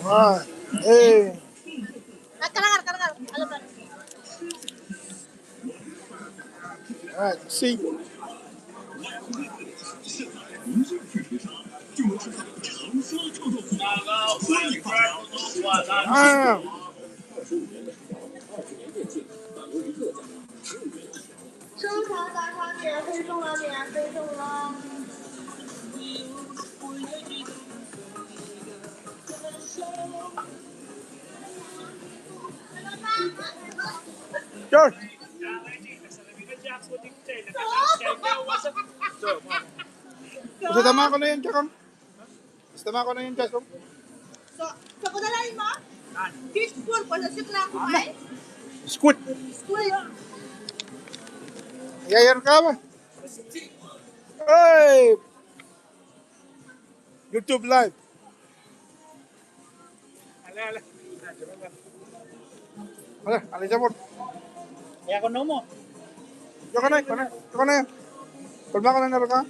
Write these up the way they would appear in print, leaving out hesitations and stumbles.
Alright. Hey. Alright, see. Ah. 收藏打卡免费送了，免费送了。Chơi. Tama ko na yun, Chakon. Tama ko na yun, Chakon. Sa ko dalain mo? Fish pool po sa siklang kumain? Squid. Squid. Yayan ka ba? Hey! YouTube live. Ala, alin sa mo? Ya ko mo. Yo ka na. Kulma ka na naro ka?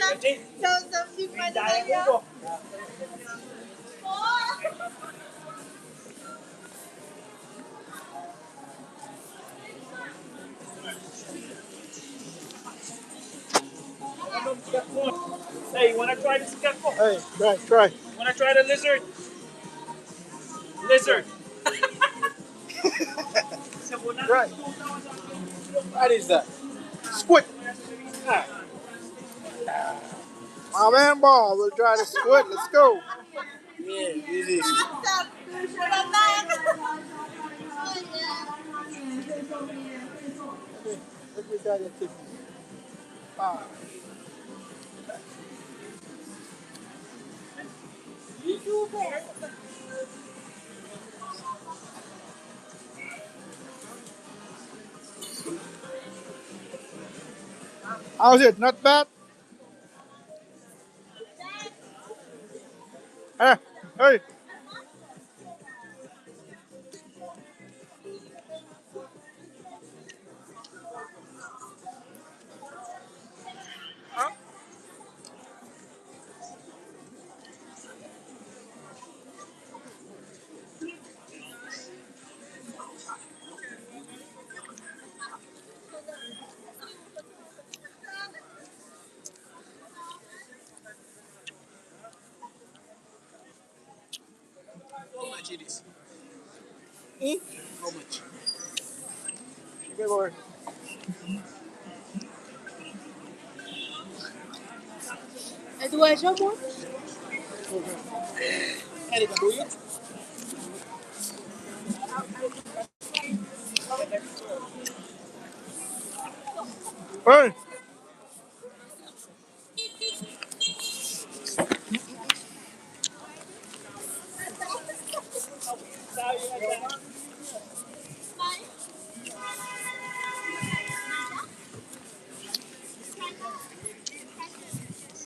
Bakit? Sa si Padaya. Hey, you wanna try the skakko? Hey, try. Wanna try the lizard? Lizard. Right. What is that? Squid. My man ball, we'll try the squid. Let's go. Yeah, easy. Let me try the chicken. Ah. How's it? Not bad? Hey. How much it is? How much? Okay, boy. Dua siya mo? Any ka buyo? Hey.